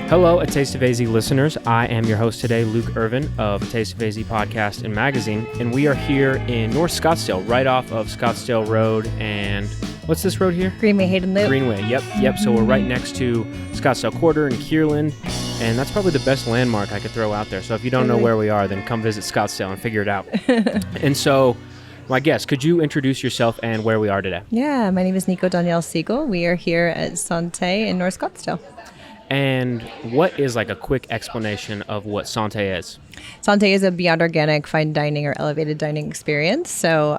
Hello, A Taste of AZ listeners. I am your host today, Luke Irvin of A Taste of AZ podcast and magazine, and we are here in North Scottsdale, right off of Scottsdale Road and what's this road here? Greenway Hayden Loop. Greenway, yep. So we're right next to Scottsdale Quarter and Kierland, and that's probably the best landmark I could throw out there. So if you don't know where we are, then come visit Scottsdale and figure it out. And so, my guest, could you introduce yourself and where we are today? Yeah, my name is Nico Doniele. We are here at Santé in North Scottsdale. And what is like a quick explanation of what Santé is? Santé is a beyond organic fine dining or elevated dining experience. So,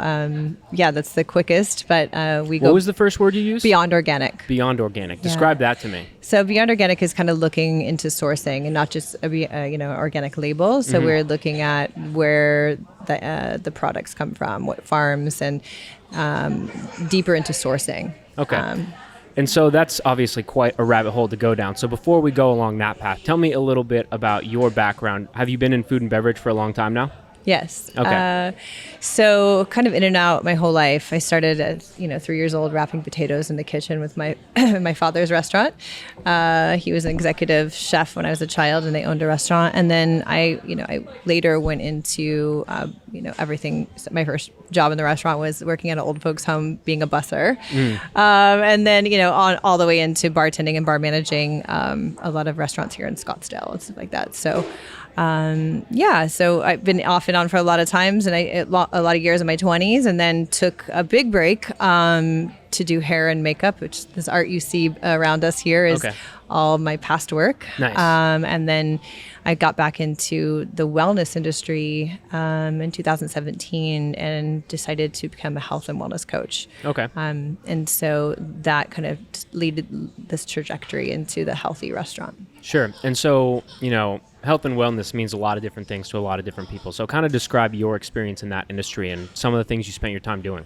that's the quickest. But we go. What was the first word you used? Beyond organic. Beyond organic. Describe that to me. So beyond organic is kind of looking into sourcing and not just organic label. So we're looking at where the products come from, what farms, and deeper into sourcing. Okay. And so that's obviously quite a rabbit hole to go down. So before we go along that path, tell me a little bit about your background. Have you been in food and beverage for a long time now? Yes. Okay. So kind of in and out my whole life. I started at 3 years old wrapping potatoes in the kitchen with my my father's restaurant. He was an executive chef when I was a child, and they owned a restaurant. And then I later went into everything. So my first job in the restaurant was working at an old folks home, being a busser, and then on all the way into bartending and bar managing a lot of restaurants here in Scottsdale and stuff like that. So. So I've been off and on for a lot of times, and a lot of years in my 20s, and then took a big break to do hair and makeup, which this art you see around us here is all my past work. Nice. And then I got back into the wellness industry in 2017 and decided to become a health and wellness coach. Okay. And so that kind of led this trajectory into the healthy restaurant. Sure. And so, health and wellness means a lot of different things to a lot of different people. So kind of describe your experience in that industry and some of the things you spent your time doing.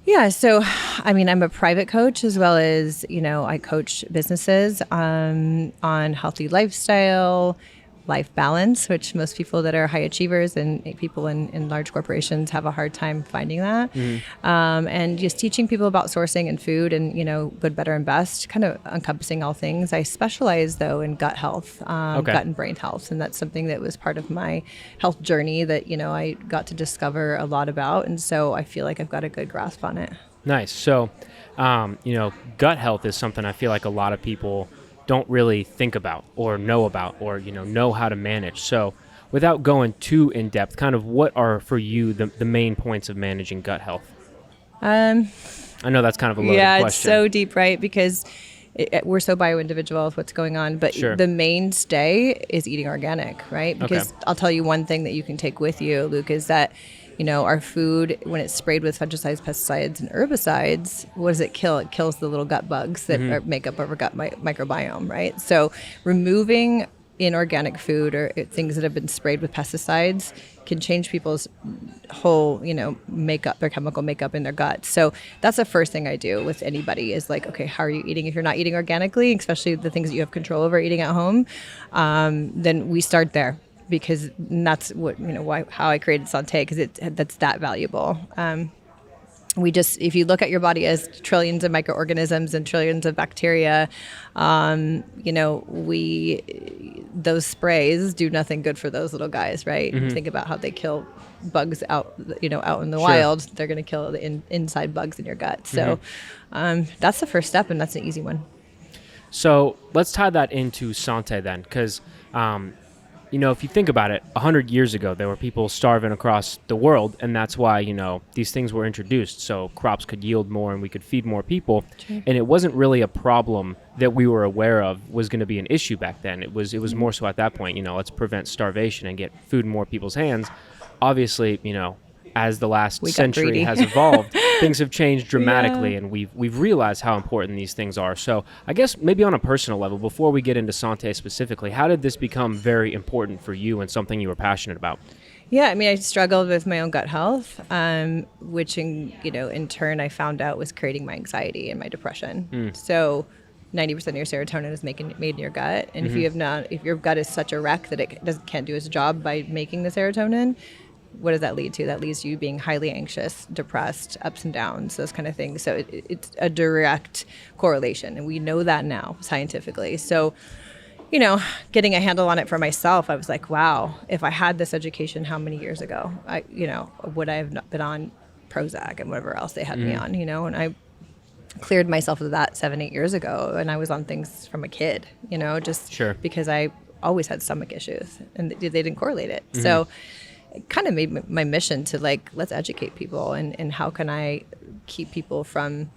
Yeah. So, I'm a private coach as well as, I coach businesses on healthy lifestyle, life balance, which most people that are high achievers and people in large corporations have a hard time finding that. And just teaching people about sourcing and food and, good, better, and best, kind of encompassing all things. I specialize, though, in gut health, gut and brain health. And that's something that was part of my health journey that, I got to discover a lot about. And so I feel like I've got a good grasp on it. Nice. So, gut health is something I feel like a lot of people don't really think about or know know how to manage. So without going too in depth, kind of what are for you the main points of managing gut health? I know that's kind of a loaded question. Yeah, it's so deep, right? Because we're so bio-individual with what's going on, but the mainstay is eating organic, right? Because I'll tell you one thing that you can take with you, Luke, is that our food, when it's sprayed with fungicides, pesticides, and herbicides, what does it kill? It kills the little gut bugs that make up our gut microbiome, right? So removing inorganic food or things that have been sprayed with pesticides can change people's whole, makeup, their chemical makeup in their gut. So that's the first thing I do with anybody is like, okay, how are you eating? If you're not eating organically, especially the things that you have control over eating at home, then we start there. Because that's what how I created Santé, because that's that valuable. If you look at your body as trillions of microorganisms and trillions of bacteria, those sprays do nothing good for those little guys, right? Think about how they kill bugs out in the wild. They're going to kill the inside bugs in your gut. So that's the first step, and that's an easy one. So let's tie that into Santé then, because if you think about it, 100 years ago, there were people starving across the world, and that's why, these things were introduced, so crops could yield more and we could feed more people. Sure. And it wasn't really a problem that we were aware of was going to be an issue back then. It was more so at that point, let's prevent starvation and get food in more people's hands. Obviously, as the last century has evolved, things have changed dramatically, and we've realized how important these things are. So I guess maybe on a personal level, before we get into Santé specifically, how did this become very important for you and something you were passionate about? Yeah, I struggled with my own gut health, which in turn I found out was creating my anxiety and my depression. So 90% of your serotonin is made in your gut, and if your gut is such a wreck that it can't do its job by making the serotonin, what does that lead to? That leads to you being highly anxious, depressed, ups and downs, those kind of things. So it's a direct correlation, and we know that now scientifically. So getting a handle on it for myself, I was like, wow, if I had this education, how many years ago, would I have not been on Prozac and whatever else they had me on, and I cleared myself of that 7-8 years ago, and I was on things from a kid, just because I always had stomach issues and they didn't correlate it. So it kind of made my mission to let's educate people and how can I keep people from,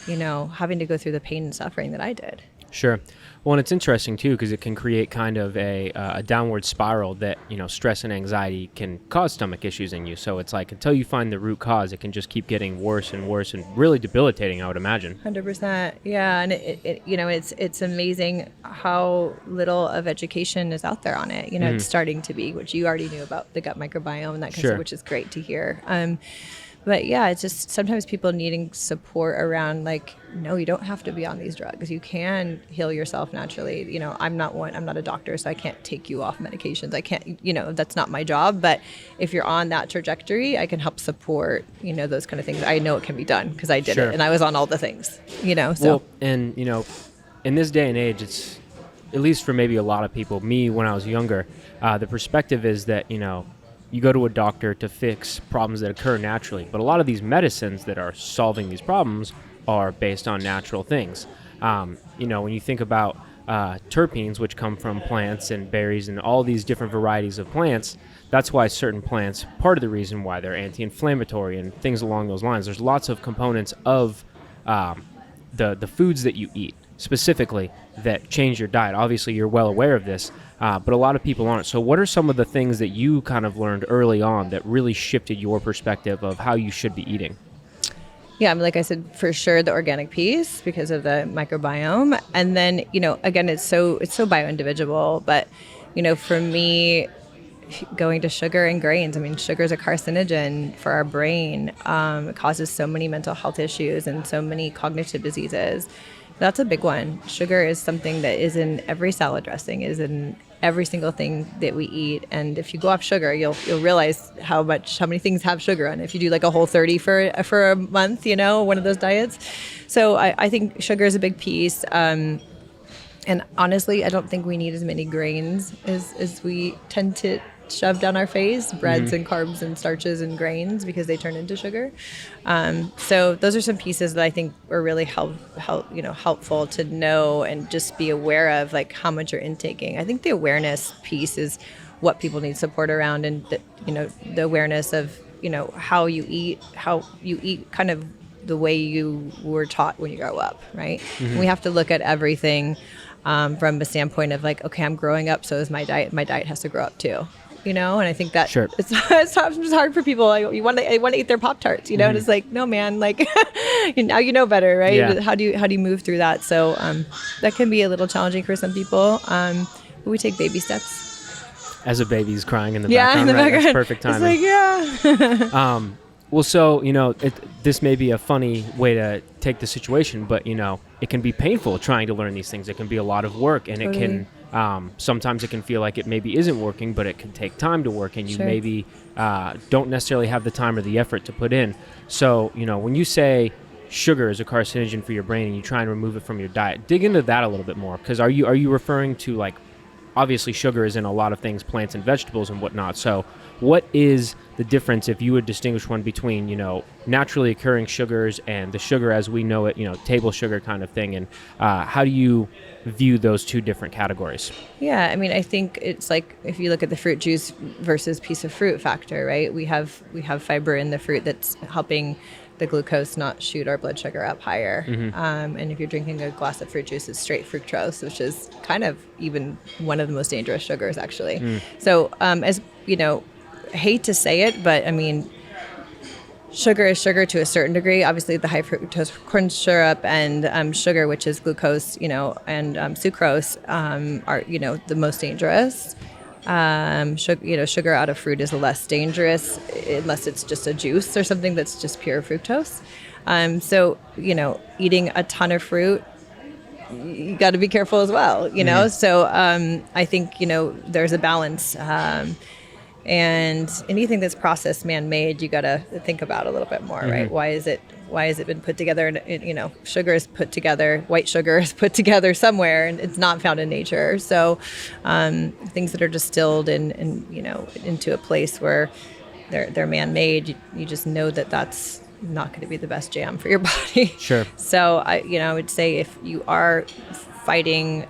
having to go through the pain and suffering that I did. Sure. Well, and it's interesting too, because it can create kind of a downward spiral that, stress and anxiety can cause stomach issues in you. So it's like, until you find the root cause, it can just keep getting worse and worse and really debilitating, I would imagine. 100%. Yeah. And it's amazing how little of education is out there on it. It's starting to be, which you already knew about the gut microbiome and that kind of stuff, which is great to hear. But yeah, it's just sometimes people needing support around no, you don't have to be on these drugs. You can heal yourself naturally. I'm not a doctor, so I can't take you off medications. I can't, that's not my job. But if you're on that trajectory, I can help support, those kind of things. I know it can be done because I did it and I was on all the things, so. Well, and, in this day and age, it's, at least for maybe a lot of people, me when I was younger, the perspective is that, you go to a doctor to fix problems that occur naturally. But a lot of these medicines that are solving these problems are based on natural things. When you think about terpenes, which come from plants and berries and all these different varieties of plants, that's why certain plants, part of the reason why they're anti-inflammatory and things along those lines. There's lots of components of the foods that you eat specifically that change your diet. Obviously, you're well aware of this, but a lot of people aren't. So what are some of the things that you kind of learned early on that really shifted your perspective of how you should be eating? Yeah, like I said, for sure, the organic piece because of the microbiome. And then, again, it's so bio-individual. But, for me, going to sugar and grains, sugar is a carcinogen for our brain. It causes so many mental health issues and so many cognitive diseases. That's a big one. Sugar is something that is in every salad dressing, is in every single thing that we eat. And if you go off sugar, you'll realize how many things have sugar in it. If you do a whole 30 for a month, one of those diets. So I think sugar is a big piece. And honestly, I don't think we need as many grains as we tend to shove down our face, breads and carbs and starches and grains, because they turn into sugar. So those are some pieces that I think are really helpful to know and just be aware of, how much you're intaking. I think the awareness piece is what people need support around, and the awareness of how you eat kind of the way you were taught when you grow up, right? We have to look at everything from a standpoint of okay, I'm growing up, so is my diet. My diet has to grow up too. And I think that it's hard for people. You want to eat their Pop-Tarts, and it's no, man, now you know better, right? Yeah. How do you move through that? So that can be a little challenging for some people. But we take baby steps. As a baby's crying in the background, right? That's perfect timing. It's well, so, this may be a funny way to take the situation, but, it can be painful trying to learn these things. It can be a lot of work, and it can, sometimes it can feel like it maybe isn't working, but it can take time to work, and you maybe don't necessarily have the time or the effort to put in. So, when you say sugar is a carcinogen for your brain and you try and remove it from your diet, dig into that a little bit more, because are you referring to, obviously sugar is in a lot of things, plants and vegetables and whatnot. So what is the difference if you would distinguish one between, naturally occurring sugars and the sugar as we know it, table sugar kind of thing? And how do you view those two different categories? Yeah, I think it's if you look at the fruit juice versus piece of fruit factor, right? We have fiber in the fruit that's helping the glucose not shoot our blood sugar up higher. And if you're drinking a glass of fruit juice, it's straight fructose, which is kind of even one of the most dangerous sugars, actually. So as I hate to say it, but sugar is sugar to a certain degree. Obviously, the high fructose corn syrup and sugar, which is glucose, and sucrose, are the most dangerous. Sugar out of fruit is less dangerous unless it's just a juice or something that's just pure fructose. So eating a ton of fruit, you got to be careful as well. So I think there's a balance. And anything that's processed, man-made, you got to think about a little bit more, right? Why is it why has it been put together? And sugar is put together, white sugar is put together somewhere, and it's not found in nature. So things that are distilled into a place where they're man-made, you just know that that's not going to be the best jam for your body. Sure. So I would say if you are fighting,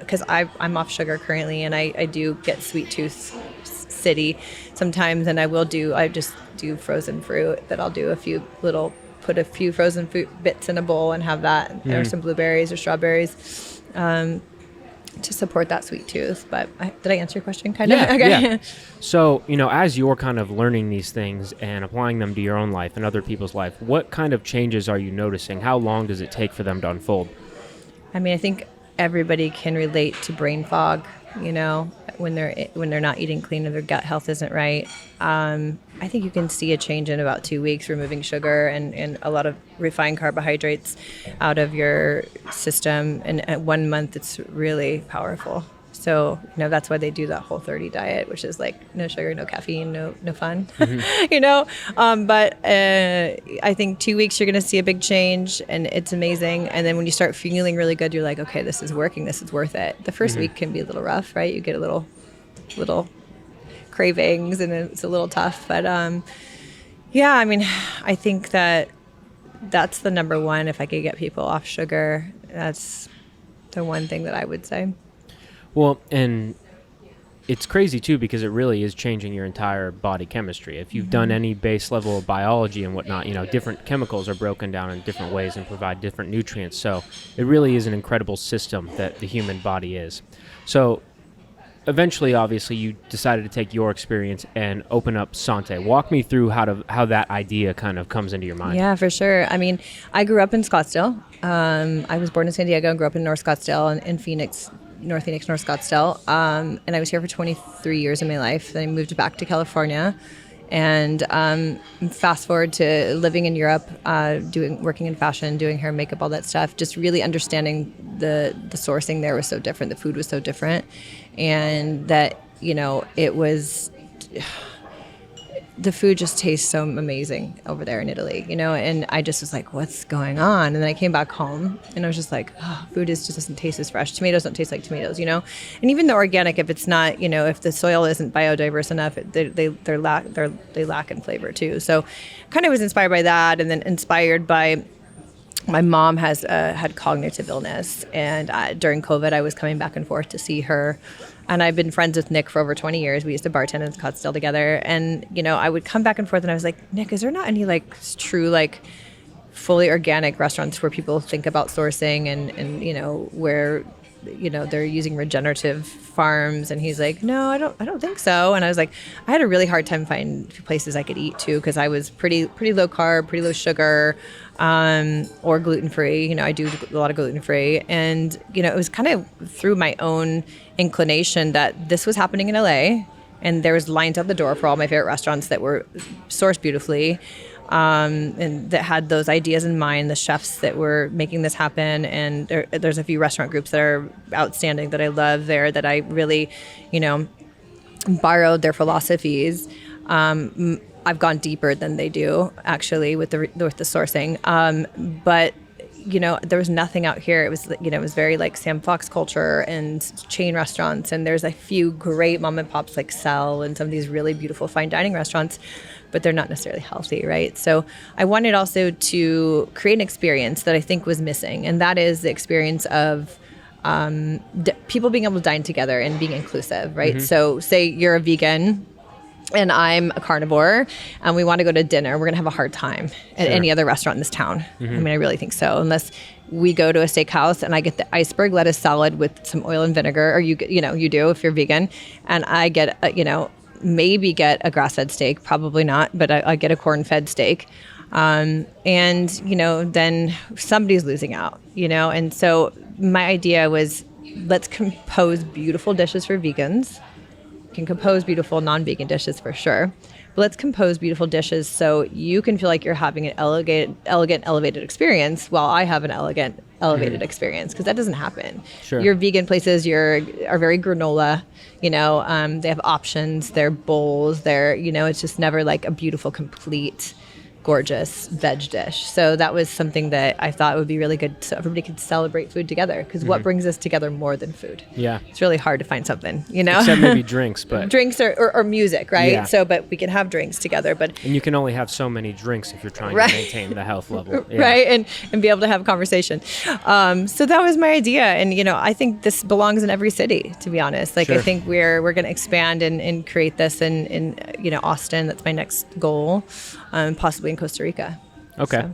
because I'm off sugar currently, and I do get sweet tooth city sometimes, and I just do frozen fruit. That I'll do put a few frozen fruit bits in a bowl and have that, or some blueberries or strawberries, to support that sweet tooth. But did I answer your question? Kind of. Yeah, Okay. yeah. So, as you're kind of learning these things and applying them to your own life and other people's life, what kind of changes are you noticing? How long does it take for them to unfold? I mean, I think everybody can relate to brain fog, when they're not eating clean and their gut health isn't right. I think you can see a change in about 2 weeks, removing sugar and a lot of refined carbohydrates out of your system. And at 1 month, it's really powerful. So, that's why they do that Whole30 diet, which is like no sugar, no caffeine, no fun, But I think 2 weeks, you're going to see a big change, and it's amazing. And then when you start feeling really good, you're like, okay, this is working. This is worth it. The first week can be a little rough, right? You get a little cravings, and it's a little tough. But yeah, I mean, I think that's the number one. If I could get people off sugar, that's the one thing that I would say. Well, and it's crazy too, because it really is changing your entire body chemistry. If you've done any base level of biology and whatnot, different chemicals are broken down in different ways and provide different nutrients. So it really is an incredible system that the human body is. So eventually, obviously, you decided to take your experience and open up Santé. Walk me through how that idea kind of comes into your mind. Yeah, for sure. I mean, I grew up in Scottsdale. I was born in San Diego and grew up in North Scottsdale in Phoenix, North Scottsdale. And I was here for 23 years of my life. Then I moved back to California. And fast forward to living in Europe, working in fashion, doing hair and makeup, all that stuff, just really understanding the sourcing there was so different. The food was so different. And that, it was... the food just tastes so amazing over there in Italy, and I just was like, what's going on? And then I came back home and I was just like, food just doesn't taste as fresh. Tomatoes don't taste like tomatoes, And even the organic, if it's not, if the soil isn't biodiverse enough, they lack in flavor too. So kind of was inspired by that, and then inspired by my mom had cognitive illness, and during COVID, I was coming back and forth to see her. And I've been friends with Nick for over 20 years. We used to bartend in Scottsdale together. And, I would come back and forth, and I was like, Nick, is there not any true, fully organic restaurants where people think about sourcing and where, they're using regenerative farms? And he's like, no, I don't think so. And I was like, I had a really hard time finding places I could eat too, because I was pretty low carb, pretty low sugar, or gluten-free. I do a lot of gluten-free. And, it was kind of through my own inclination that this was happening in LA, and there was lines out the door for all my favorite restaurants that were sourced beautifully, and that had those ideas in mind, the chefs that were making this happen. And there's a few restaurant groups that are outstanding that I love there, that I really, borrowed their philosophies. I've gone deeper than they do, actually, with the sourcing. But there was nothing out here. It was, it was very like Sam Fox culture and chain restaurants. And there's a few great mom and pops like Cell and some of these really beautiful fine dining restaurants, but they're not necessarily healthy, right? So I wanted also to create an experience that I think was missing. And that is the experience of people being able to dine together and being inclusive, right? Mm-hmm. So say you're a vegan and I'm a carnivore, and we want to go to dinner, we're going to have a hard time at any other restaurant in this town. Mm-hmm. I mean, I really think so. Unless we go to a steakhouse and I get the iceberg lettuce salad with some oil and vinegar, or you do if you're vegan, and I get, maybe get a grass-fed steak, probably not, but I get a corn-fed steak. And, then somebody's losing out, And so my idea was, let's compose beautiful dishes for vegans. Can compose beautiful non-vegan dishes for sure, but let's compose beautiful dishes so you can feel like you're having an elegant, elevated experience, while I have an elegant, elevated experience, because that doesn't happen. Sure. Your vegan places are very granola, they have options, they're bowls, it's just never like a beautiful, complete gorgeous veg dish. So that was something that I thought would be really good so everybody could celebrate food together, because what brings us together more than food? Yeah. It's really hard to find something, you know? Except maybe drinks, but... Drinks or music, right? Yeah. So, but we can have drinks together, but... And you can only have so many drinks if you're trying right. to maintain the health level. Yeah. Right, and be able to have a conversation. So that was my idea, and, you know, I think this belongs in every city, to be honest. Like, Sure. I think we're going to expand and create this in, you know, Austin. That's my next goal, possibly in Costa Rica. Okay.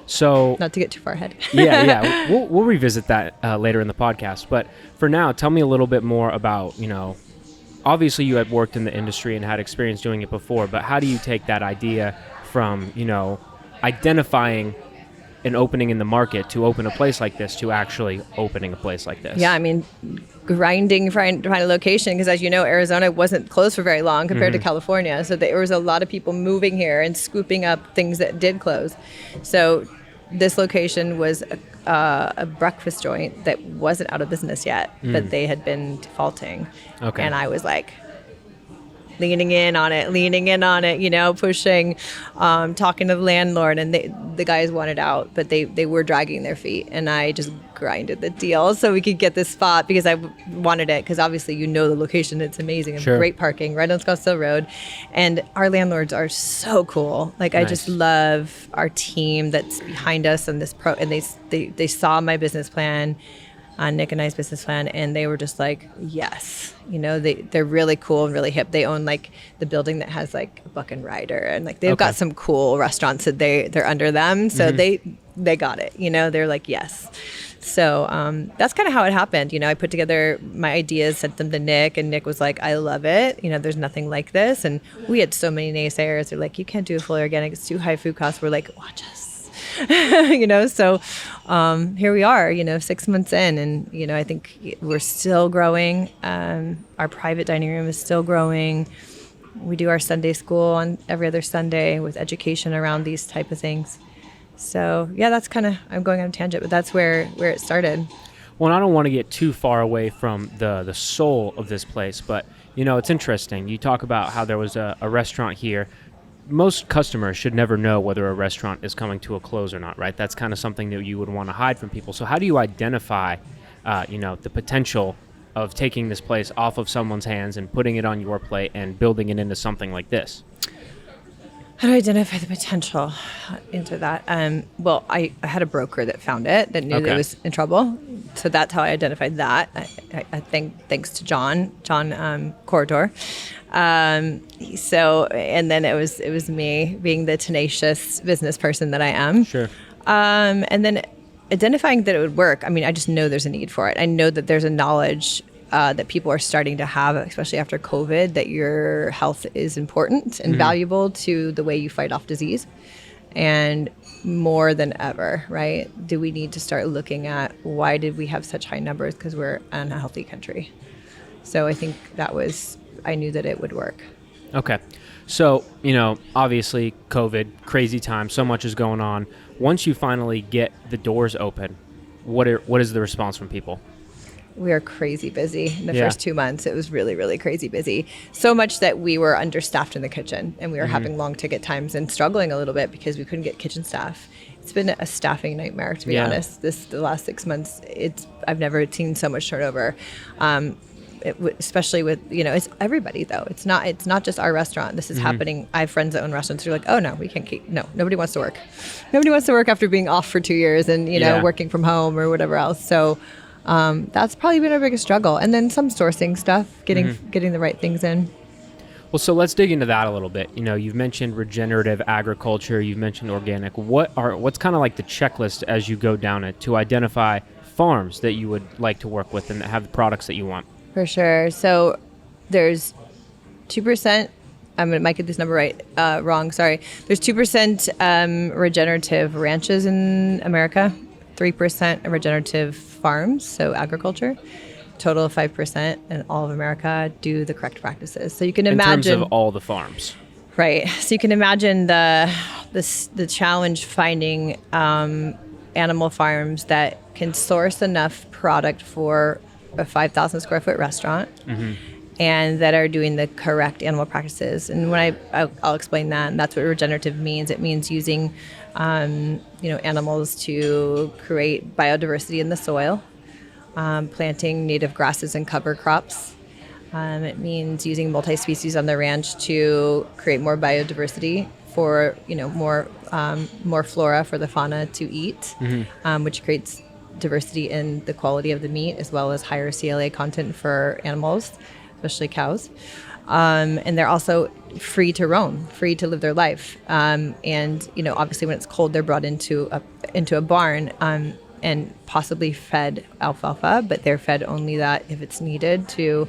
So not to get too far ahead. yeah. We'll revisit that later in the podcast. But for now, tell me a little bit more about, you know, obviously you had worked in the industry and had experience doing it before, but how do you take that idea from, you know, identifying an opening in the market to open a place like this to actually opening a place like this? Yeah, I mean, grinding trying to find a location, because as you know, Arizona wasn't closed for very long compared to California. So there was a lot of people moving here and scooping up things that did close. So this location was a breakfast joint that wasn't out of business yet, but they had been defaulting. Okay. And I was like, leaning in on it, you know, pushing, talking to the landlord, and the guys wanted out, but they were dragging their feet, and I just grinded the deal so we could get this spot, because I wanted it, because obviously, you know, the location, it's amazing, and Sure. great parking right on Scottsdale Road, and our landlords are so cool. Like, I just love our team that's behind us on this and they saw my business plan, Nick and I's business plan, and they were just like, yes, you know, they're really cool and really hip. They own like the building that has like a Buck and Ryder, and like they've got some cool restaurants that they're under them, so they got it, you know. They're like, yes. So that's kind of how it happened. You know, I put together my ideas, sent them to Nick, and Nick was like, I love it, you know, there's nothing like this. And we had so many naysayers. They're like, you can't do a fully organic, it's too high food costs. We're like, watch us. You know, so here we are, you know, 6 months in, and, you know, I think we're still growing. Our private dining room is still growing. We do our Sunday school on every other Sunday with education around these type of things. So yeah, that's kind of, I'm going on a tangent, but that's where it started. Well, I don't want to get too far away from the soul of this place, but, you know, it's interesting. You talk about how there was a restaurant here. Most customers should never know whether a restaurant is coming to a close or not, right? That's kind of something that you would want to hide from people. So how do you identify, you know, the potential of taking this place off of someone's hands and putting it on your plate and building it into something like this? How do I identify the potential into that? Well, I had a broker that found it, that knew that it was in trouble. So that's how I identified that. I think thanks to John Corridor. So, and then it was me being the tenacious business person that I am. Sure. And then identifying that it would work. I mean, I just know there's a need for it. I know that there's a knowledge that people are starting to have, especially after COVID, that your health is important and valuable to the way you fight off disease. And more than ever, right? Do we need to start looking at why did we have such high numbers? Because we're an unhealthy country. So I think I knew that it would work. Okay. So, you know, obviously COVID, crazy time, so much is going on. Once you finally get the doors open, what is the response from people? We are crazy busy. In the first 2 months, it was really, really crazy busy. So much that we were understaffed in the kitchen, and we were having long ticket times and struggling a little bit because we couldn't get kitchen staff. It's been a staffing nightmare, to be honest. The last 6 months, I've never seen so much turnover. Especially with, you know, it's everybody though. It's not just our restaurant. This is happening. I have friends that own restaurants who are like, oh no, we can't nobody wants to work. Nobody wants to work after being off for 2 years and, you know, working from home or whatever else. So that's probably been our biggest struggle. And then some sourcing stuff, getting the right things in. Well, so let's dig into that a little bit. You know, you've mentioned regenerative agriculture, you've mentioned organic. What's kind of like the checklist as you go down it to identify farms that you would like to work with and that have the products that you want? For sure. So there's 2%. I might get this number wrong. Sorry. There's 2% regenerative ranches in America, 3% regenerative farms, so agriculture. Total of 5% in all of America do the correct practices. So you can imagine, in terms of all the farms, right? So you can imagine the challenge finding animal farms that can source enough product for a 5,000 square foot restaurant and that are doing the correct animal practices. And when I'll explain that, and that's what regenerative means. It means using, animals to create biodiversity in the soil, planting native grasses and cover crops. It means using multi-species on the ranch to create more biodiversity for, more flora for the fauna to eat, which creates diversity in the quality of the meat, as well as higher CLA content for animals, especially cows. And they're also free to roam, free to live their life. And, obviously when it's cold, they're brought into a barn and possibly fed alfalfa, but they're fed only that if it's needed to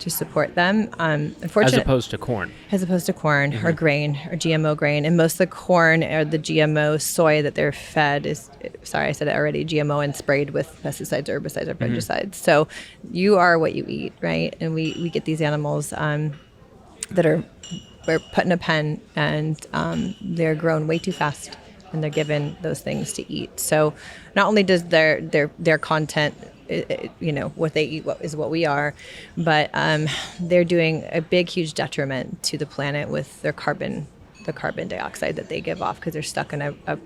support them. As opposed to corn. As opposed to corn or grain or GMO grain. And most of the corn or the GMO soy that they're fed is, sorry, I said it already, GMO and sprayed with pesticides, herbicides, or fungicides. So you are what you eat, right? And we get these animals we're put in a pen, and they're grown way too fast, and they're given those things to eat. So not only does their content, what they eat is what we are, but they're doing a big, huge detriment to the planet with the carbon dioxide that they give off, because they're stuck in a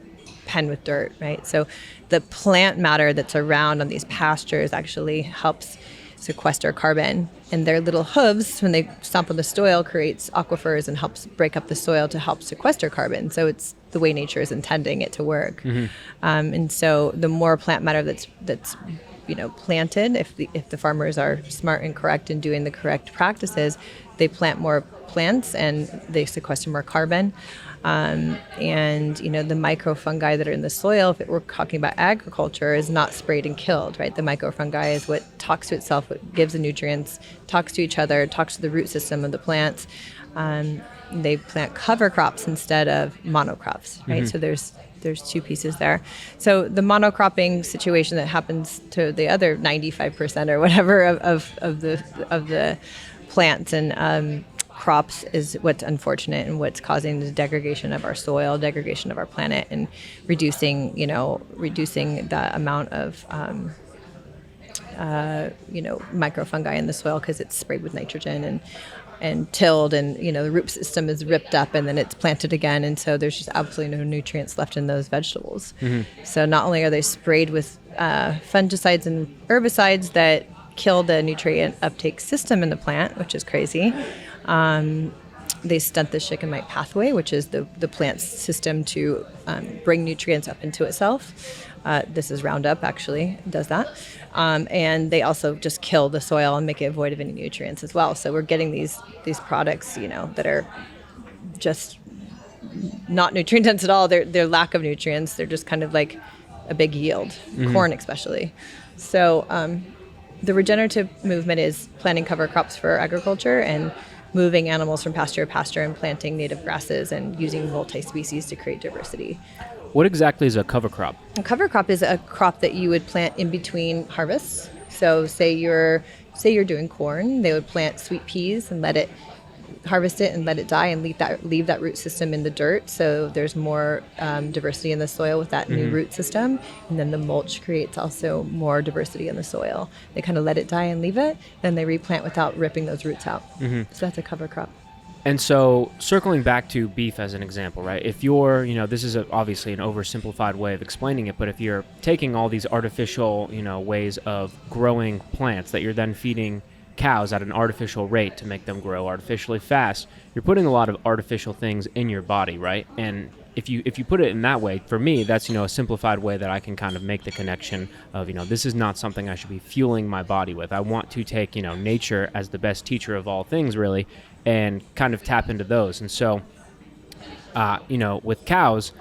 pen with dirt, right? So the plant matter that's around on these pastures actually helps sequester carbon, and their little hooves, when they stomp on the soil, creates aquifers and helps break up the soil to help sequester carbon. So it's the way nature is intending it to work. And so the more plant matter that's planted, if the farmers are smart and correct in doing the correct practices, they plant more plants and they sequester more carbon. And the microfungi that are in the soil, if we're talking about agriculture, is not sprayed and killed, right? The microfungi is what talks to itself, what gives the nutrients, talks to each other, talks to the root system of the plants. They plant cover crops instead of monocrops, right? So there's two pieces there. So the monocropping situation that happens to the other 95% or whatever of the plants and crops is what's unfortunate, and what's causing the degradation of our soil, degradation of our planet, and reducing the amount of microfungi in the soil, because it's sprayed with nitrogen and tilled, and the root system is ripped up, and then it's planted again, and so there's just absolutely no nutrients left in those vegetables. So not only are they sprayed with fungicides and herbicides that kill the nutrient uptake system in the plant, which is crazy. They stunt the Shikimite pathway, which is the plant's system to bring nutrients up into itself. This is Roundup, actually, does that. And they also just kill the soil and make it void of any nutrients as well. So we're getting these products, that are just not nutrient dense at all. They're lack of nutrients. They're just kind of like a big yield, corn especially. So the regenerative movement is planting cover crops for agriculture and moving animals from pasture to pasture and planting native grasses and using multi-species to create diversity. What exactly is a cover crop? A cover crop is a crop that you would plant in between harvests. So say you're doing corn, they would plant sweet peas and harvest it and let it die and leave that root system in the dirt. So there's more diversity in the soil with that new root system. And then the mulch creates also more diversity in the soil. They kind of let it die and leave it, then they replant without ripping those roots out. So that's a cover crop. And so circling back to beef as an example, right? If you're, this is obviously an oversimplified way of explaining it, but if you're taking all these artificial, ways of growing plants that you're then feeding cows at an artificial rate to make them grow artificially fast, you're putting a lot of artificial things in your body, right? And if you put it in that way, for me, that's, a simplified way that I can kind of make the connection of, this is not something I should be fueling my body with. I want to take, nature as the best teacher of all things, really, and kind of tap into those. And so, with cows,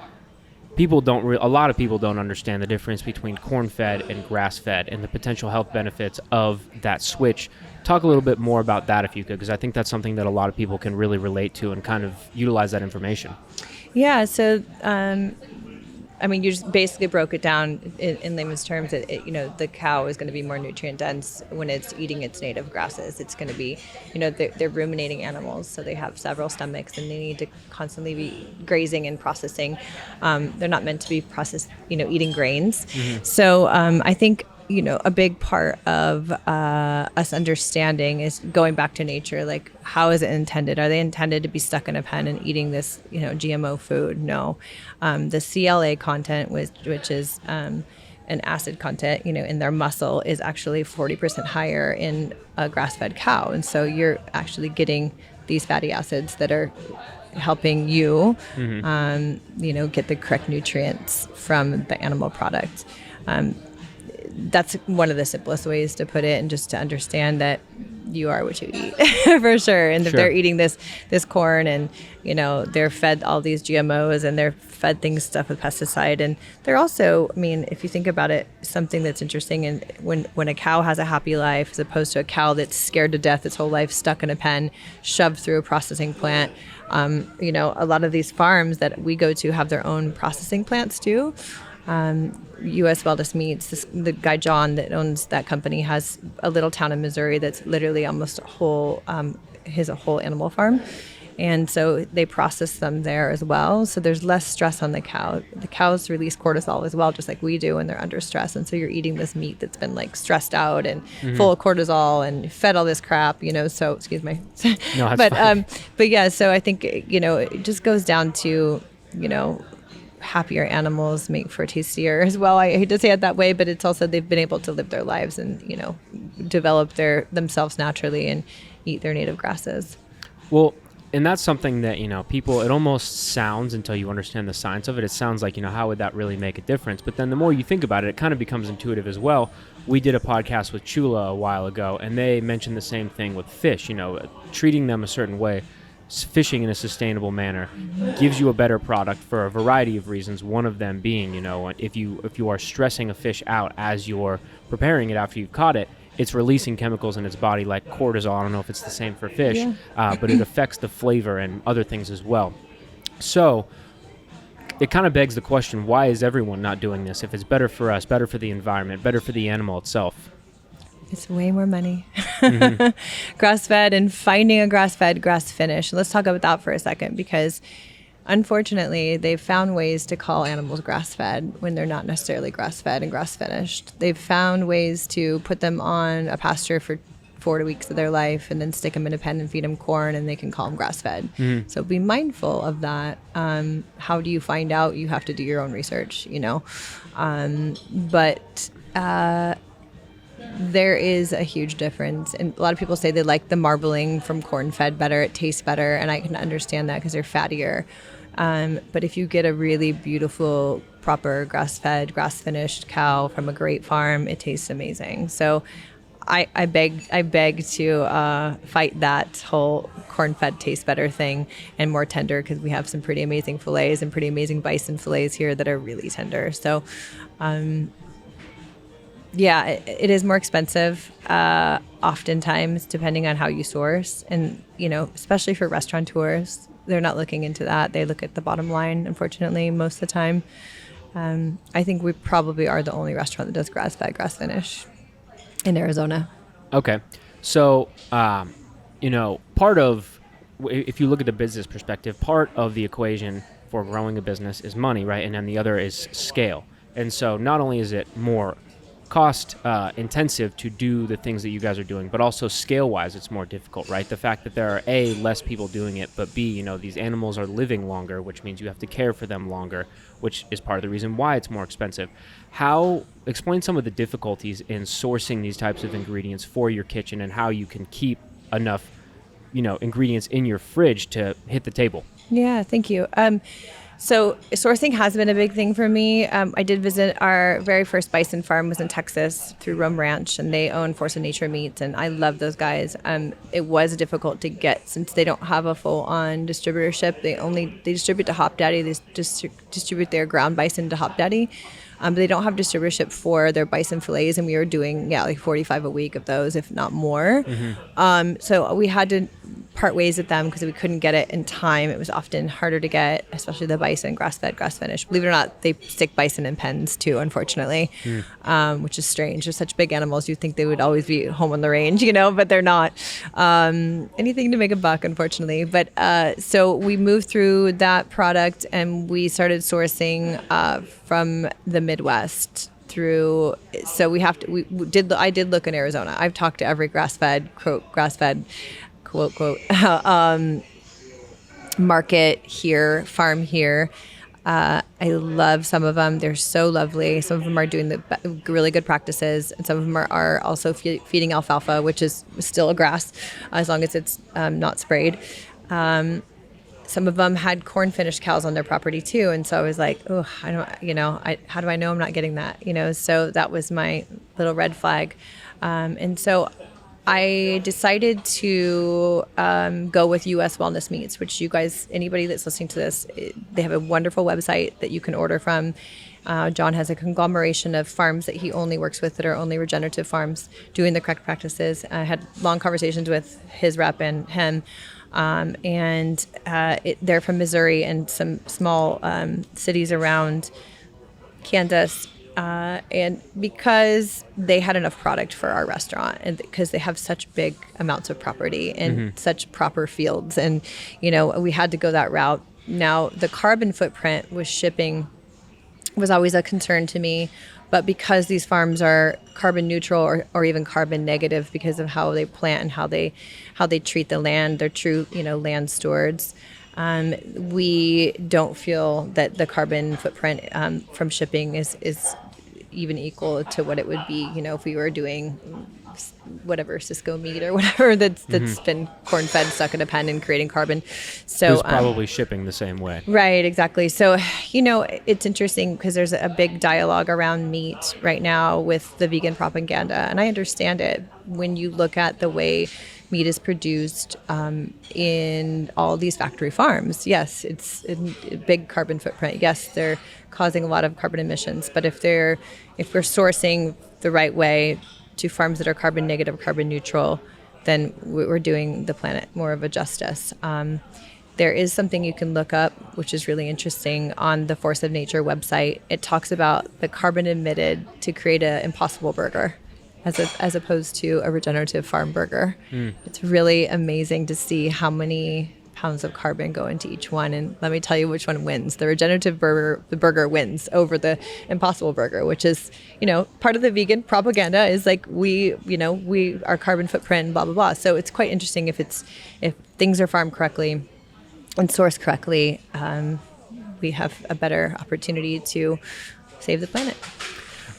a lot of people don't understand the difference between corn-fed and grass-fed and the potential health benefits of that switch. Talk a little bit more about that if you could, because I think that's something that a lot of people can really relate to and kind of utilize that information. Yeah, so you just basically broke it down in layman's terms. The cow is going to be more nutrient dense when it's eating its native grasses. It's going to be, they're ruminating animals, so they have several stomachs and they need to constantly be grazing and processing. They're not meant to be processed, eating grains. So I think a big part of us understanding is going back to nature. Like, how is it intended? Are they intended to be stuck in a pen and eating this, GMO food? No. The CLA content, which is an acid content, in their muscle, is actually 40% higher in a grass-fed cow. And so you're actually getting these fatty acids that are helping you, get the correct nutrients from the animal product. That's one of the simplest ways to put it, and just to understand that you are what you eat for sure. And if they're eating this corn, and they're fed all these GMOs, and they're fed things stuff with pesticide, and they're also, if you think about it, something that's interesting, and when a cow has a happy life as opposed to a cow that's scared to death its whole life, stuck in a pen, shoved through a processing plant. A lot of these farms that we go to have their own processing plants too. U.S. Wellness Meats, the guy John that owns that company has a little town in Missouri that's literally almost a whole animal farm, and so they process them there as well. So there's less stress on the cow. The cows release cortisol as well, just like we do when they're under stress, and so you're eating this meat that's been like stressed out and full of cortisol and fed all this crap. So excuse me, no, that's fine. But yeah, so I think it just goes down to happier animals make for tastier as well. I hate to say it that way, but it's also they've been able to live their lives and develop themselves naturally and eat their native grasses. Well, and that's something that people, it almost sounds, until you understand the science of it, it sounds like how would that really make a difference? But then the more you think about it, it kind of becomes intuitive as well. We did a podcast with Chula a while ago, and they mentioned the same thing with fish. Treating them a certain way, fishing in a sustainable manner, gives you a better product for a variety of reasons. One of them being, if you are stressing a fish out as you're preparing it after you've caught it, it's releasing chemicals in its body like cortisol. I don't know if it's the same for fish, but it affects the flavor and other things as well. So it kind of begs the question, why is everyone not doing this? If it's better for us, better for the environment, better for the animal itself. It's way more money. Grass-fed, and finding a grass-fed, grass-finished. Let's talk about that for a second, because unfortunately, they've found ways to call animals grass-fed when they're not necessarily grass-fed and grass-finished. They've found ways to put them on a pasture for 4 weeks of their life and then stick them in a pen and feed them corn, and they can call them grass-fed. So be mindful of that. How do you find out? You have to do your own research, there is a huge difference, and a lot of people say they like the marbling from corn-fed better. It tastes better, and I can understand that because they're fattier. But if you get a really beautiful, proper grass-fed, grass-finished cow from a great farm, it tastes amazing. So I beg to fight that whole corn-fed tastes better thing and more tender, because we have some pretty amazing fillets and pretty amazing bison fillets here that are really tender. So yeah, it is more expensive, oftentimes, depending on how you source. And, especially for restaurateurs, they're not looking into that. They look at the bottom line, unfortunately, most of the time. I think we probably are the only restaurant that does grass-fed, grass-finish in Arizona. Okay. So, part of, if you look at the business perspective, part of the equation for growing a business is money, right? And then the other is scale. And so not only is it more cost intensive to do the things that you guys are doing, but also scale wise it's more difficult, right? The fact that there are A, less people doing it, but B, these animals are living longer, which means you have to care for them longer, which is part of the reason why it's more expensive. Explain some of the difficulties in sourcing these types of ingredients for your kitchen, and how you can keep enough ingredients in your fridge to hit the table. Yeah, thank you. So sourcing has been a big thing for me. I did visit our very first bison farm was in Texas through Rome Ranch, and they own Force of Nature Meats, and I love those guys. It was difficult to get since they don't have a full-on distributorship. They distribute to Hop Daddy. They distribute their ground bison to Hop Daddy. But they don't have distributorship for their bison fillets, and we were doing like 45 a week of those, if not more. So we had to part ways with them because we couldn't get it in time. It was often harder to get, especially the bison, grass-fed, grass-finished. Believe it or not, they stick bison in pens too, unfortunately, which is strange. They're such big animals. You'd think they would always be home on the range, but they're not. Anything to make a buck, unfortunately. But so we moved through that product, and we started sourcing from the Midwest through. So I did look in Arizona. I've talked to every quote quote market here, farm here. I love some of them. They're so lovely. Some of them are doing the really good practices, and some of them are also feeding alfalfa, which is still a grass, as long as it's not sprayed. Some of them had corn finished cows on their property too, and so I was like, oh, I don't, how do I know I'm not getting that? So that was my little red flag, and so I decided to go with U.S. Wellness Meats, which you guys, anybody that's listening to this, they have a wonderful website that you can order from. John has a conglomeration of farms that he only works with that are only regenerative farms doing the correct practices. I had long conversations with his rep and him. They're from Missouri and some small cities around Kansas. And because they had enough product for our restaurant, and because they have such big amounts of property and such proper fields, and we had to go that route. Now the carbon footprint with shipping was always a concern to me, but because these farms are carbon neutral or even carbon negative because of how they plant and how they treat the land, they're true land stewards. We don't feel that the carbon footprint from shipping is even equal to what it would be, if we were doing whatever Cisco meat or whatever that's been corn fed, stuck in a pen and creating carbon. So it's probably shipping the same way. Right, exactly. So, it's interesting because there's a big dialogue around meat right now with the vegan propaganda, and I understand it. When you look at the way meat is produced in all these factory farms, yes, it's a big carbon footprint. Yes, they're causing a lot of carbon emissions, but if we're sourcing the right way to farms that are carbon negative, carbon neutral, then we're doing the planet more of a justice. There is something you can look up, which is really interesting, on the Force of Nature website. It talks about the carbon emitted to create an Impossible Burger as opposed to a regenerative farm burger. It's really amazing to see how many pounds of carbon go into each one, and let me tell you which one wins. The regenerative burger, the burger wins over the Impossible Burger, which is, part of the vegan propaganda is like we our carbon footprint, blah blah blah. So it's quite interesting if things are farmed correctly and sourced correctly, we have a better opportunity to save the planet.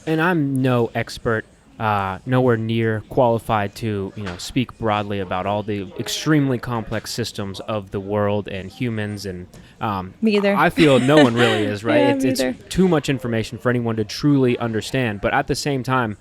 And I'm no expert, nowhere near qualified to speak broadly about all the extremely complex systems of the world and humans, and me either. I feel no one really is, right? Yeah, it's too much information for anyone to truly understand, but at the same time,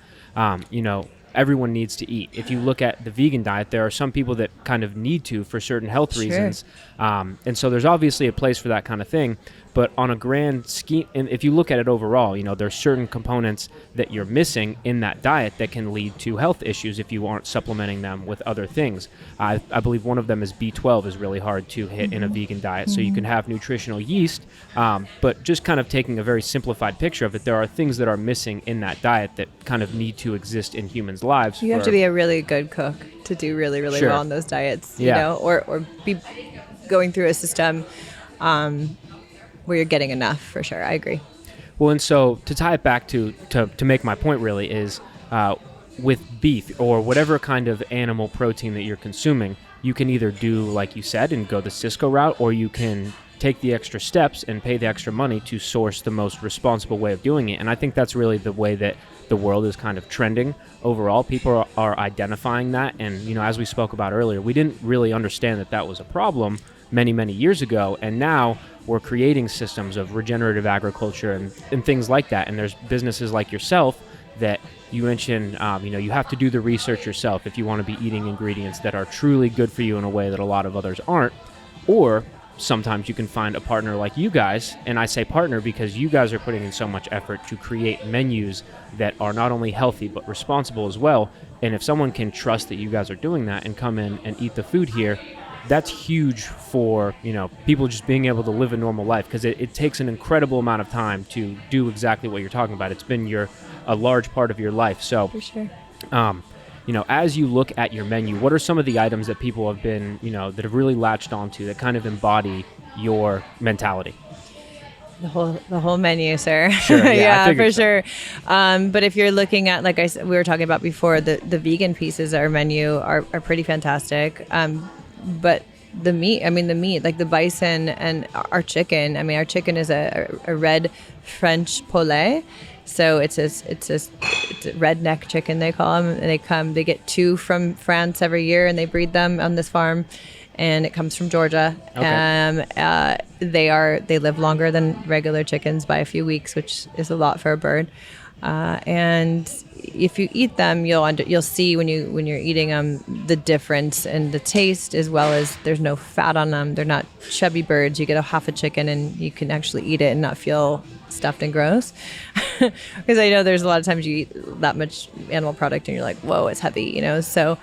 everyone needs to eat. If you look at the vegan diet, there are some people that kind of need to for certain health reasons, and so there's obviously a place for that kind of thing. But on a grand scheme, and if you look at it overall, there's certain components that you're missing in that diet that can lead to health issues if you aren't supplementing them with other things. I believe one of them is B12 is really hard to hit in a vegan diet. So you can have nutritional yeast, but just kind of taking a very simplified picture of it, there are things that are missing in that diet that kind of need to exist in humans' lives. You have to be a really good cook to do really, really well on those diets, or be going through a system where you're getting enough, for sure. I agree. Well, and so to tie it back to make my point really is with beef or whatever kind of animal protein that you're consuming, you can either do, like you said, and go the Cisco route, or you can take the extra steps and pay the extra money to source the most responsible way of doing it. And I think that's really the way that the world is kind of trending overall. People are identifying that. And, as we spoke about earlier, we didn't really understand that was a problem many, many years ago. And now we're creating systems of regenerative agriculture and things like that. And there's businesses like yourself that you mentioned, you have to do the research yourself if you want to be eating ingredients that are truly good for you in a way that a lot of others aren't. Or sometimes you can find a partner like you guys, and I say partner because you guys are putting in so much effort to create menus that are not only healthy but responsible as well. And if someone can trust that you guys are doing that and come in and eat the food here, that's huge for people just being able to live a normal life, because it takes an incredible amount of time to do exactly what you're talking about. It's been a large part of your life. So for sure. As you look at your menu, what are some of the items that people have been, that have really latched onto that kind of embody your mentality? The whole menu, sir. Sure, yeah, for so. sure. But if you're looking at, like I said, we were talking about before, the vegan pieces of our menu are pretty fantastic. But the meat, like the bison and our chicken. I mean, our chicken is a red French poulet. So it's a redneck chicken, they call them. And they get 2 from France every year, and they breed them on this farm. And it comes from Georgia. Okay. They live longer than regular chickens by a few weeks, which is a lot for a bird. And if you eat them, you'll see when you're eating them the difference in the taste, as well as there's no fat on them. They're not chubby birds. You get a half a chicken and you can actually eat it and not feel stuffed and gross. Because I know there's a lot of times you eat that much animal product and you're like, whoa, it's heavy, So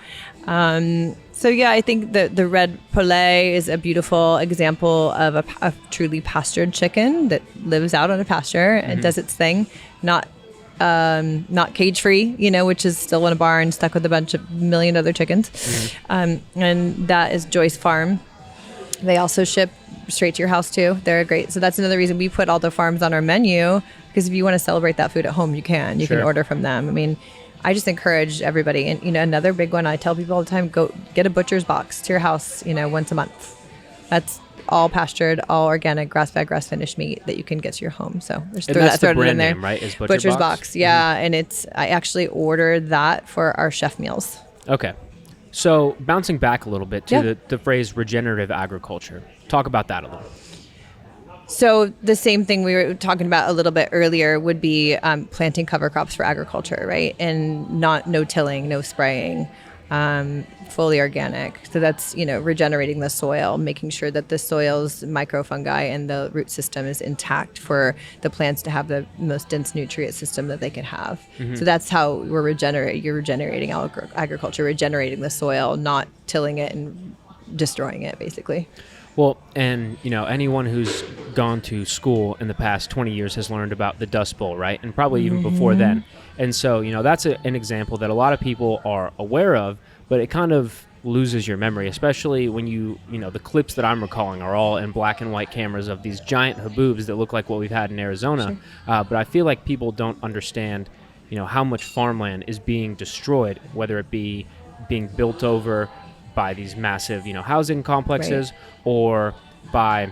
yeah, I think the red poulet is a beautiful example of a truly pastured chicken that lives out on a pasture and does its thing, not cage free, which is still in a barn stuck with a bunch of million other chickens. And that is Joyce Farm. They also ship straight to your house too. They're great. So that's another reason we put all the farms on our menu, because if you want to celebrate that food at home, you can. You can order from them. I mean, I just encourage everybody. And, another big one I tell people all the time, go get a butcher's box to your house, once a month. That's all pastured, all organic, grass-fed, grass-finished meat that you can get to your home. So just throw it in there. Name, right? Is Butcher's Box. Yeah. And I actually ordered that for our chef meals. Okay. So bouncing back a little bit to the phrase regenerative agriculture. Talk about that a little. So the same thing we were talking about a little bit earlier would be planting cover crops for agriculture, right? And no tilling, no spraying, fully organic. So that's, regenerating the soil, making sure that the soil's microfungi and the root system is intact for the plants to have the most dense nutrient system that they can have. So that's how you're regenerating agriculture, regenerating the soil, not tilling it and destroying it, basically. Well, and, anyone who's gone to school in the past 20 years has learned about the Dust Bowl, right? And probably even before then. And so, that's an example that a lot of people are aware of, but it kind of loses your memory, especially when the clips that I'm recalling are all in black and white cameras of these giant haboobs that look like what we've had in Arizona. Sure. But I feel like people don't understand, how much farmland is being destroyed, whether it be being built over by these massive, housing complexes, or by,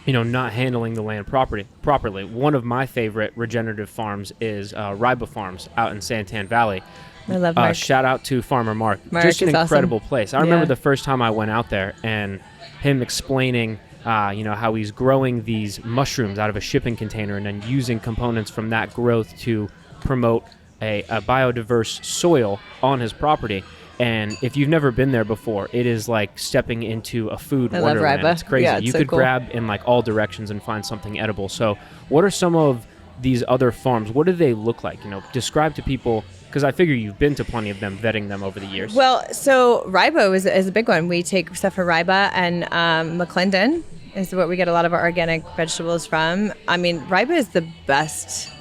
not handling the land properly. One of my favorite regenerative farms is Riba Farms out in Santan Valley. I love Mark. Shout out to Farmer Mark. Just an incredible place. I remember the first time I went out there and him explaining, how he's growing these mushrooms out of a shipping container and then using components from that growth to promote a biodiverse soil on his property. And if you've never been there before, it is like stepping into a food wonderland. It's crazy. Yeah, it's you so could cool. grab in like all directions and find something edible. So what are some of these other farms? What do they look like? Describe to people, because I figure you've been to plenty of them, vetting them over the years. Well, so Riba is a big one. We take stuff from Riba, and McClendon is what we get a lot of our organic vegetables from. I mean, Riba is the best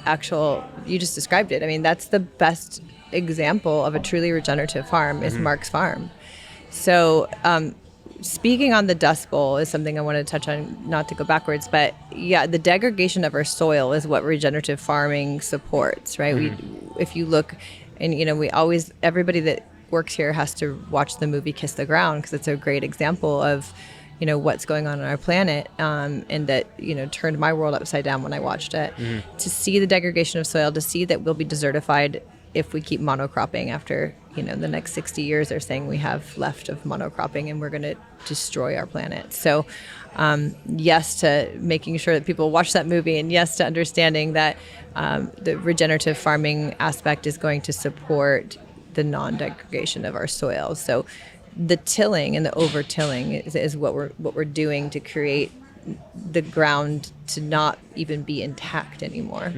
you just described it. I mean, that's the best example of a truly regenerative farm is Mark's farm. So speaking on the Dust Bowl is something I want to touch on, not to go backwards, but the degradation of our soil is what regenerative farming supports, right? If you look, and everybody that works here has to watch the movie Kiss the Ground, because it's a great example of what's going on our planet, and that turned my world upside down when I watched it. To see the degradation of soil, to see that we'll be desertified if we keep monocropping after the next 60 years. They're saying we have left of monocropping and we're going to destroy our planet. So yes to making sure that people watch that movie, and yes to understanding that the regenerative farming aspect is going to support the non-degradation of our soil. So the tilling and the over-tilling is what we're doing to create the ground to not even be intact anymore.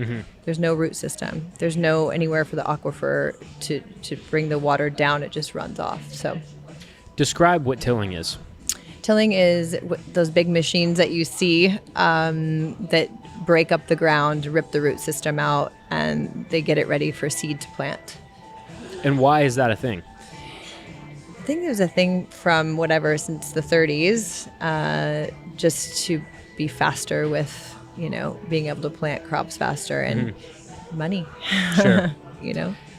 There's no root system. There's no anywhere for the aquifer to bring the water down. It just runs off. So describe what tilling is. Tilling is those big machines that you see that break up the ground, rip the root system out, and they get it ready for seed to plant. And why is that a thing? I think there's a thing from since the 30s, just to be faster with being able to plant crops faster and money. Sure.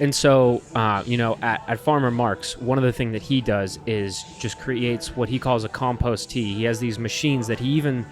And so, at Farmer Mark's, one of the things that he does is just creates what he calls a compost tea. He has these machines that he even,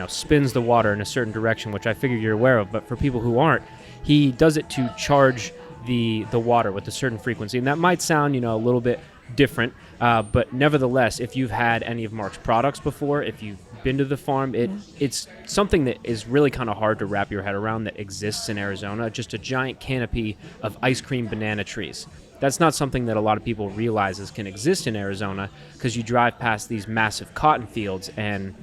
spins the water in a certain direction, which I figure you're aware of. But for people who aren't, he does it to charge the water with a certain frequency. And that might sound, a little bit different. But nevertheless, if you've had any of Mark's products before, if you've been to the farm, it's something that is really kind of hard to wrap your head around that exists in Arizona. Just a giant canopy of ice cream banana trees. That's not something that a lot of people realizes can exist in Arizona, because you drive past these massive cotton fields and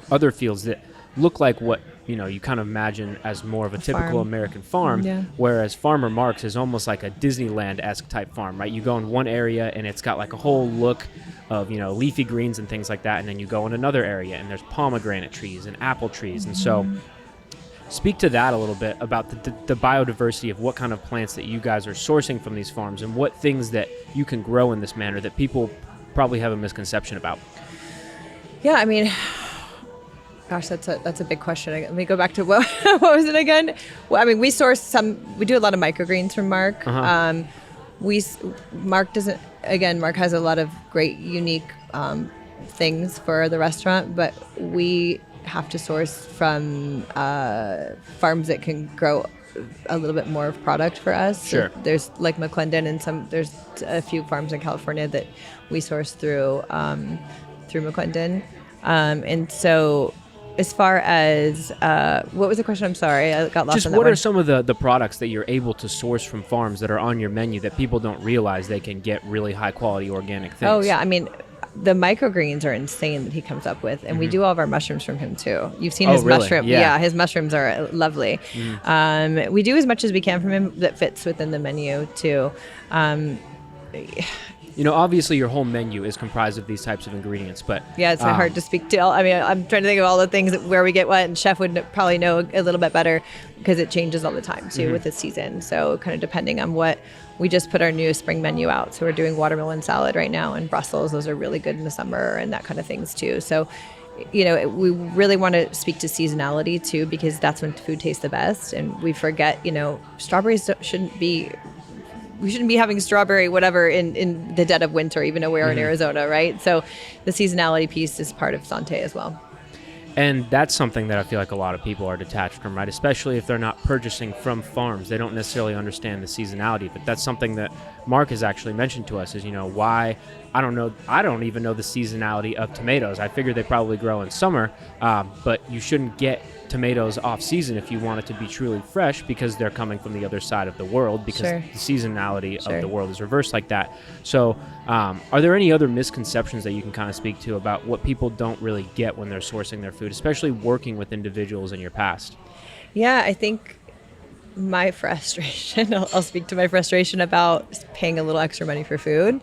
other fields that look like what you kind of imagine as more of a typical farm. American farm, whereas Farmer Mark's is almost like a Disneyland-esque type farm, right? You go in one area and it's got like a whole look of leafy greens and things like that, and then you go in another area and there's pomegranate trees and apple trees. And so speak to that a little bit about the biodiversity of what kind of plants that you guys are sourcing from these farms, and what things that you can grow in this manner that people probably have a misconception about. Yeah, I mean, gosh, that's a big question. Let me go back to what was it again? Well, I mean, we do a lot of microgreens from Mark. Mark has a lot of great, unique things for the restaurant, but we have to source from farms that can grow a little bit more of product for us. Sure. So there's like McClendon, and there's a few farms in California that we source through McClendon. And so, as far as what was the question? I'm sorry, I got lost Just on that what one. are some of the products that you're able to source from farms that are on your menu that people don't realize they can get really high quality organic things? Oh yeah, I mean, the microgreens are insane that he comes up with, and we do all of our mushrooms from him too. You've seen his really? mushroom. Yeah, his mushrooms are lovely. We do as much as we can from him that fits within the menu too. Obviously your whole menu is comprised of these types of ingredients, but yeah, it's hard to speak to. I mean, I'm trying to think of all the things where we get what, and Chef would probably know a little bit better, because it changes all the time too with the season. So kind of depending on what, we just put our new spring menu out. So we're doing watermelon salad right now and Brussels. Those are really good in the summer and that kind of things too. So, we really want to speak to seasonality too, because that's when food tastes the best. And we forget, strawberries we shouldn't be having strawberry whatever in the dead of winter, even though we are in Arizona, right? So the seasonality piece is part of Santé as well. And that's something that I feel like a lot of people are detached from, right? Especially if they're not purchasing from farms. They don't necessarily understand the seasonality, but that's something that Mark has actually mentioned to us is, why, I don't even know the seasonality of tomatoes. I figure they probably grow in summer, but you shouldn't get tomatoes off season if you want it to be truly fresh, because they're coming from the other side of the world, because the seasonality of the world is reversed like that. So are there any other misconceptions that you can kind of speak to about what people don't really get when they're sourcing their food, especially working with individuals in your past? Yeah, I think my frustration, I'll speak to my frustration about paying a little extra money for food.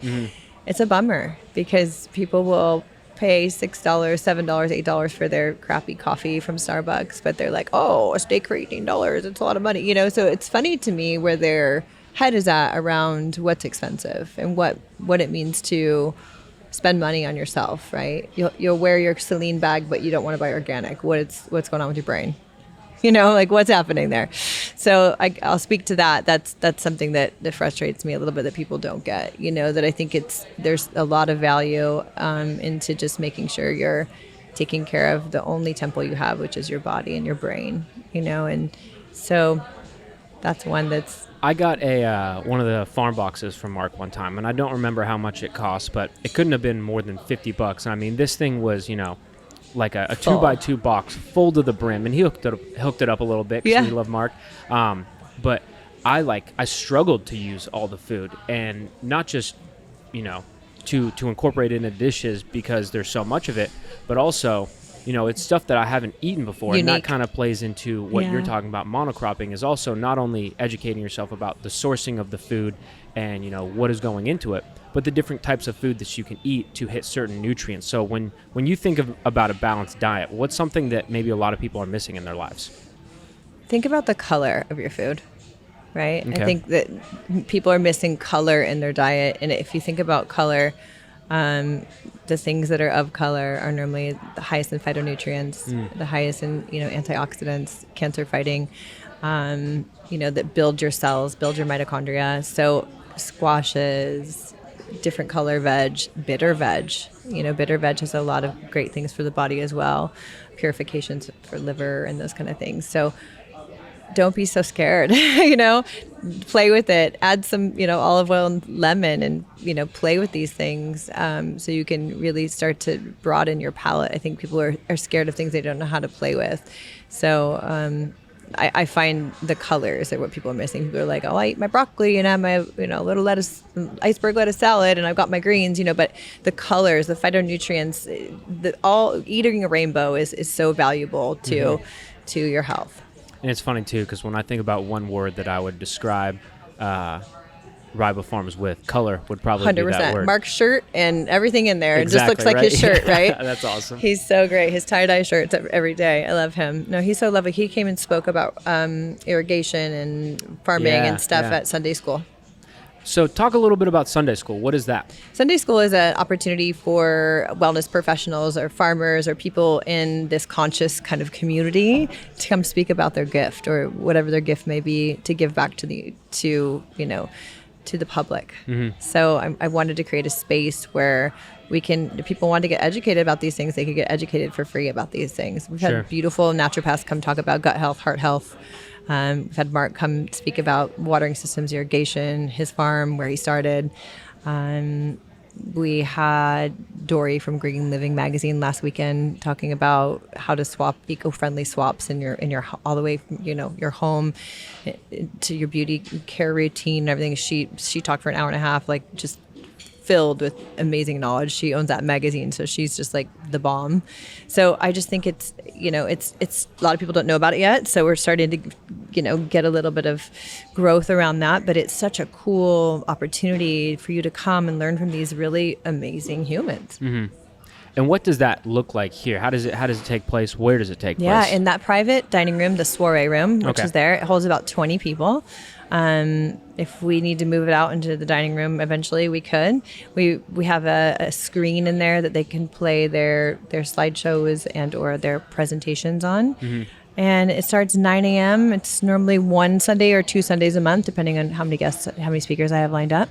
It's a bummer, because people will pay $6, $7, $8 for their crappy coffee from Starbucks, but they're like, oh, a steak for $18, it's a lot of money, So it's funny to me where their head is at around what's expensive and what it means to spend money on yourself, right? You'll wear your Celine bag, but you don't want to buy organic. What's going on with your brain? What's happening there? So I'll speak to that. That's something that frustrates me a little bit, that people don't get, that I think there's a lot of value into just making sure you're taking care of the only temple you have, which is your body and your brain, and so that's one that's... I got one of the farm boxes from Mark one time, and I don't remember how much it cost, but it couldn't have been more than $50. I mean, this thing was, like a 2x2 box full to the brim, and he hooked it up a little bit because we love Mark. But I struggled to use all the food, and not just to incorporate it into dishes because there's so much of it, but also it's stuff that I haven't eaten before. Unique. And that kind of plays into what you're talking about. Monocropping is also not only educating yourself about the sourcing of the food and what is going into it, but the different types of food that you can eat to hit certain nutrients. So when you think about a balanced diet, what's something that maybe a lot of people are missing in their lives? Think about the color of your food, right? Okay. I think that people are missing color in their diet. And if you think about color, The things that are of color are normally the highest in phytonutrients, the highest in, antioxidants, cancer fighting, that build your cells, build your mitochondria. So squashes, different color veg, bitter veg. Bitter veg has a lot of great things for the body as well, purifications for liver and those kind of things. So don't be so scared, play with it, add some, olive oil and lemon and, play with these things so you can really start to broaden your palate. I think people are scared of things they don't know how to play with. So I find the colors are what people are missing. People are like, oh, I eat my broccoli and I have my, little lettuce, iceberg lettuce salad, and I've got my greens, but the colors, the phytonutrients, eating a rainbow is so valuable to your health. And it's funny, too, because when I think about one word that I would describe riboforms with, color would probably 100%. Be that word. Mark's shirt and everything in there. Exactly, it just looks like his shirt, right? That's awesome. He's so great. His tie-dye shirts every day. I love him. No, he's so lovely. He came and spoke about irrigation and farming and stuff at Sunday school. So talk a little bit about Sunday school. What is that? Sunday school is an opportunity for wellness professionals or farmers or people in this conscious kind of community to come speak about their gift or whatever their gift may be, to give back to the public. So I wanted to create a space where if people want to get educated about these things, they could get educated for free about these things. We've had beautiful naturopaths come talk about gut health, heart health. We've had Mark come speak about watering systems, irrigation, his farm, where he started. We had Dory from Green Living magazine last weekend talking about how to swap eco-friendly swaps in your all the way from, your home to your beauty care routine and everything. She talked for an hour and a half, like just filled with amazing knowledge. She owns that magazine, so she's just like the bomb. So I just think it's a lot of people don't know about it yet. So we're starting to, get a little bit of growth around that. But it's such a cool opportunity for you to come and learn from these really amazing humans. And what does that look like here? How does it take place? Where does it take place? Yeah, in that private dining room, the soiree room, which is there. It holds about 20 people. If we need to move it out into the dining room eventually, we could. We have a screen in there that they can play their slideshows and or their presentations on. And it starts 9 a.m. It's normally one Sunday or two Sundays a month, depending on how many speakers I have lined up.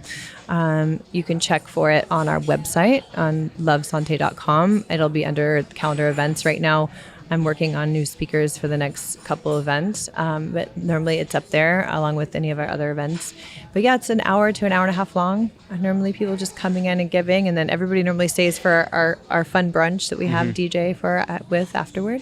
You can check for it on our website on lovesanté.com. It'll be under calendar events right now. I'm working on new speakers for the next couple events, but normally it's up there along with any of our other events. But yeah, it's an hour to an hour and a half long. Normally people just coming in and giving, and then everybody normally stays for our fun brunch that we have DJ with afterward.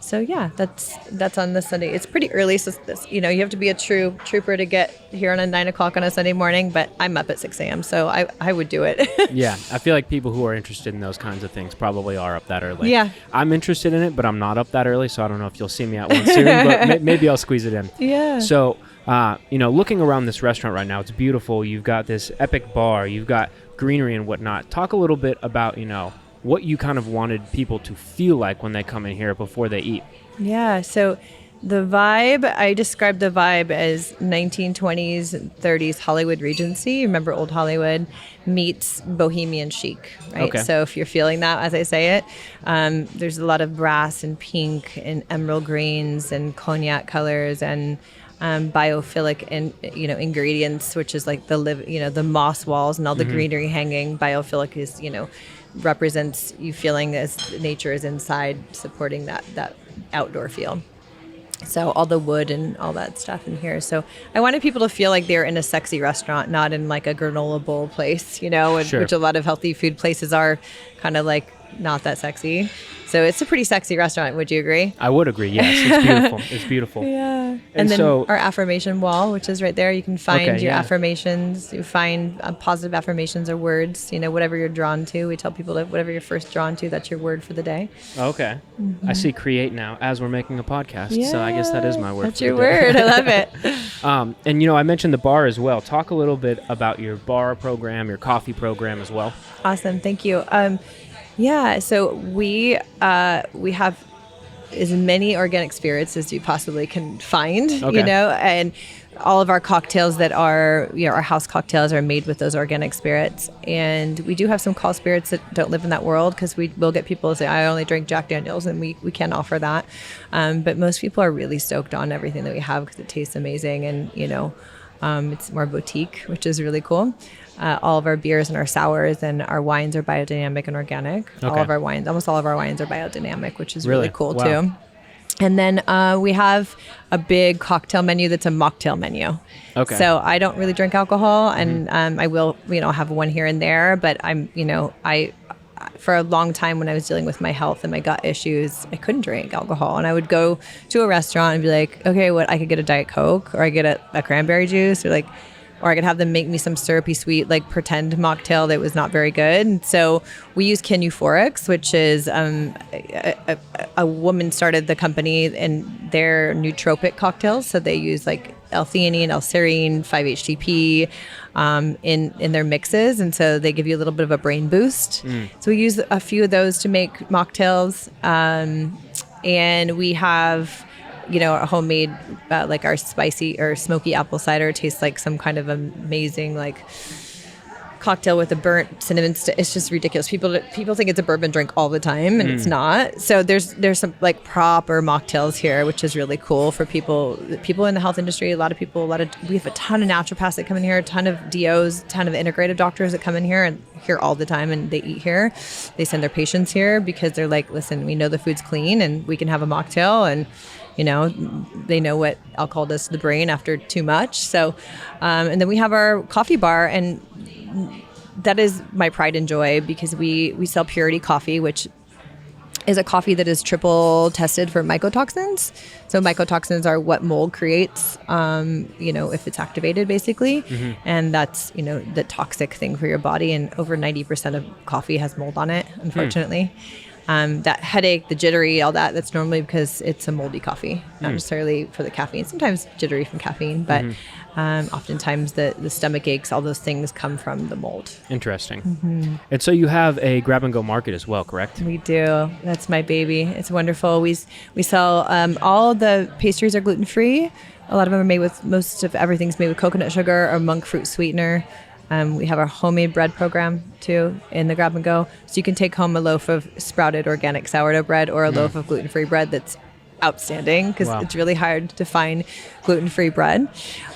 So yeah, that's on this Sunday. It's pretty early, so you have to be a true trooper to get here on a 9 o'clock on a Sunday morning. But I'm up at 6 a.m., so I would do it. Yeah, I feel like people who are interested in those kinds of things probably are up that early. Yeah, I'm interested in it, but I'm not up that early, so I don't know if you'll see me at one soon. But maybe I'll squeeze it in. Yeah. So looking around this restaurant right now, it's beautiful. You've got this epic bar. You've got greenery and whatnot. Talk a little bit about what you kind of wanted people to feel like when they come in here before they eat. Yeah, so the vibe, I describe the vibe as 1920s and 30s Hollywood Regency. Remember old Hollywood meets bohemian chic, right? Okay. So if you're feeling that as I say it, there's a lot of brass and pink and emerald greens and cognac colors and biophilic and ingredients, which is like the moss walls and all the greenery hanging. Biophilic is represents you feeling as nature is inside, supporting that outdoor feel. So all the wood and all that stuff in here. So I wanted people to feel like they're in a sexy restaurant, not in like a granola bowl place, which a lot of healthy food places are kind of like not that sexy. So it's a pretty sexy restaurant. Would you agree? I would agree. Yes, it's beautiful. It's beautiful. Yeah. And then our affirmation wall, which is right there. You can find your affirmations. You find positive affirmations or words, whatever you're drawn to. We tell people that whatever you're first drawn to, that's your word for the day. Okay. I see create now as we're making a podcast. Yeah, so I guess that is my word. That's your word. I love it. And I mentioned the bar as well. Talk a little bit about your bar program, your coffee program as well. Awesome. Thank you. Yeah, so we have as many organic spirits as you possibly can find, and all of our cocktails that are, our house cocktails are made with those organic spirits. And we do have some call spirits that don't live in that world, because we will get people to say, I only drink Jack Daniels, and we can offer that. But most people are really stoked on everything that we have because it tastes amazing, and, it's more boutique, which is really cool. All of our beers and our sours and our wines are biodynamic and organic. Okay. Almost all of our wines are biodynamic, which is really cool too. And then we have a big cocktail menu that's a mocktail menu. Okay. So I don't really drink alcohol, and I will, have one here and there. But for a long time when I was dealing with my health and my gut issues, I couldn't drink alcohol. And I would go to a restaurant and be like, okay, I could get a Diet Coke, or I get a cranberry juice, or I could have them make me some syrupy sweet, pretend mocktail that was not very good. And so we use Kin Euphorics, which is a woman started the company, and they're nootropic cocktails. So they use L-theanine, L-serine, 5-HTP in their mixes. And so they give you a little bit of a brain boost. So we use a few of those to make mocktails. And we have... a homemade, our spicy or smoky apple cider tastes like some kind of amazing, cocktail with a burnt cinnamon. It's just ridiculous. People think it's a bourbon drink all the time, and it's not. So there's some proper mocktails here, which is really cool for people in the health industry. We have a ton of naturopaths that come in here, a ton of DOs, a ton of integrative doctors that come in here and here all the time, and they eat here. They send their patients here because they're like, listen, we know the food's clean and we can have a mocktail, and they know what alcohol does to the brain after too much. So, and then we have our coffee bar, and that is my pride and joy, because we sell Purity Coffee, which is a coffee that is triple tested for mycotoxins. So mycotoxins are what mold creates, if it's activated, basically. And that's, the toxic thing for your body. And over 90% of coffee has mold on it, unfortunately. That headache, the jittery, all that's normally because it's a moldy coffee, not necessarily for the caffeine. Sometimes jittery from caffeine, but oftentimes the stomach aches, all those things come from the mold. Interesting. And so you have a grab-and-go market as well, correct? We do. That's my baby. It's wonderful. We sell all the pastries are gluten-free. A lot of them are made with, most of everything's made with coconut sugar or monk fruit sweetener. We have our homemade bread program, too, in the Grab and Go. So you can take home a loaf of sprouted organic sourdough bread or a loaf of gluten-free bread that's outstanding, because it's really hard to find gluten-free bread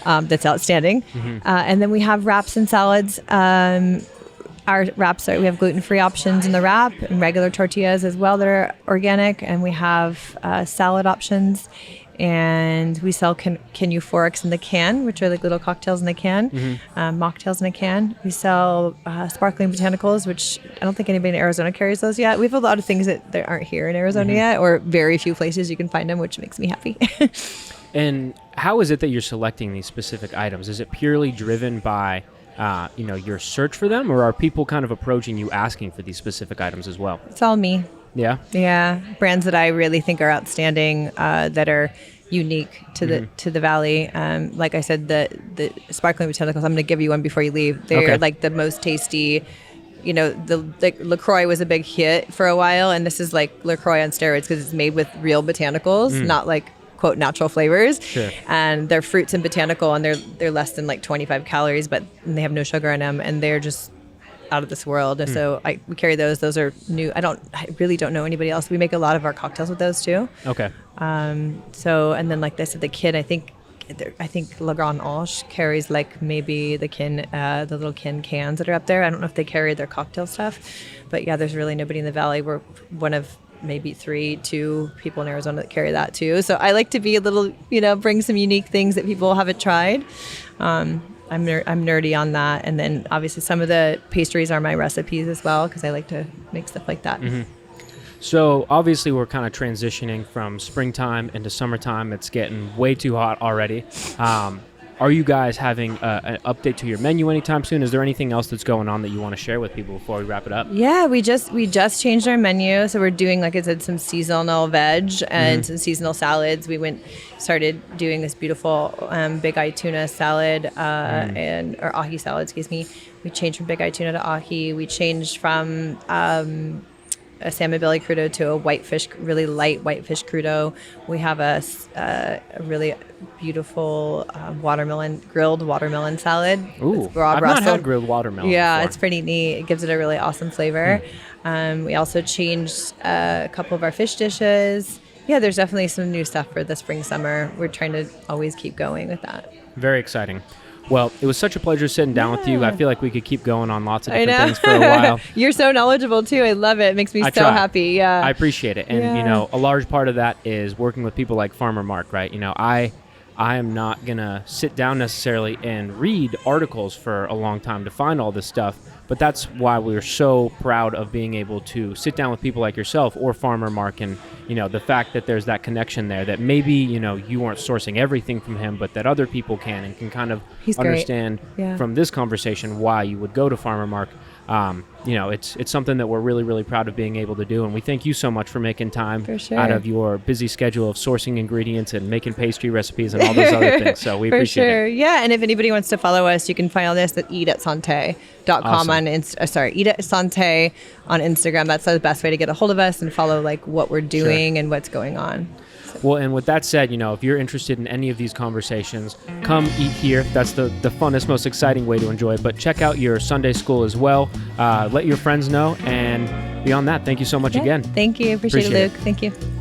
that's outstanding. And then we have wraps and salads. Our wraps, we have gluten-free options in the wrap, and regular tortillas as well that are organic. And we have salad options. And we sell Kin Euphorics in the can, which are little cocktails in the can, mocktails in a can. We sell sparkling botanicals, which I don't think anybody in Arizona carries those yet. We have a lot of things that aren't here in Arizona yet, or very few places you can find them, which makes me happy. And how is it that you're selecting these specific items? Is it purely driven by your search for them, or are people kind of approaching you asking for these specific items as well? It's all me. Yeah. Yeah. Brands that I really think are outstanding, that are unique to the Valley. Like I said, the sparkling botanicals, I'm going to give you one before you leave. They're the most tasty. The LaCroix was a big hit for a while, and this is like LaCroix on steroids because it's made with real botanicals, not quote natural flavors. Sure. And they're fruits and botanical, and they're less than 25 calories, but they have no sugar in them, and they're just out of this world. So we carry those. Those are new. I really don't know anybody else. We make a lot of our cocktails with those too. Okay. So, and then like I said, the Kin, I think La Grande Ange carries maybe the Kin, the little Kin cans that are up there. I don't know if they carry their cocktail stuff, but yeah, there's really nobody in the Valley. We're one of maybe 2 people in Arizona that carry that too. So I like to be a little, bring some unique things that people haven't tried. I'm nerdy on that. And then obviously some of the pastries are my recipes as well, because I like to make stuff like that. So obviously we're kind of transitioning from springtime into summertime. It's getting way too hot already. Are you guys having an update to your menu anytime soon? Is there anything else that's going on that you want to share with people before we wrap it up? Yeah, we just changed our menu. So we're doing, like I said, some seasonal veg and some seasonal salads. We started doing this beautiful big eye tuna salad or ahi salad, excuse me. We changed from big eye tuna to ahi. We changed from a salmon belly crudo to a whitefish, really light whitefish crudo. We have a really beautiful grilled watermelon salad. Ooh, I've not had grilled watermelon before. It's pretty neat. It gives it a really awesome flavor. We also changed a couple of our fish dishes. Yeah, there's definitely some new stuff for the spring, summer. We're trying to always keep going with that. Very exciting. Well, it was such a pleasure sitting down with you. I feel like we could keep going on lots of different things for a while. You're so knowledgeable too. I love it. It makes me so happy. Yeah. I appreciate it. And, you know, a large part of that is working with people like Farmer Mark, right? You know, I am not going to sit down necessarily and read articles for a long time to find all this stuff. But that's why we're so proud of being able to sit down with people like yourself or Farmer Mark, and, you know, the fact that there's that connection there, that maybe, you know, you weren't sourcing everything from him, but that other people can and can kind of understand from this conversation why you would go to Farmer Mark. You know, it's something that we're really, really proud of being able to do. And we thank you so much for making time out of your busy schedule of sourcing ingredients and making pastry recipes and all those other things. So we appreciate it. Yeah. And if anybody wants to follow us, you can find us at eatatsanté.com on eatatsanté on Instagram. That's the best way to get a hold of us and follow like what we're doing and what's going on. Well, and with that said, you know, if you're interested in any of these conversations, come eat here. That's the funnest, most exciting way to enjoy it. But check out your Sunday school as well. Let your friends know. And beyond that, thank you so much again. Thank you. Appreciate it, Luke. Thank you.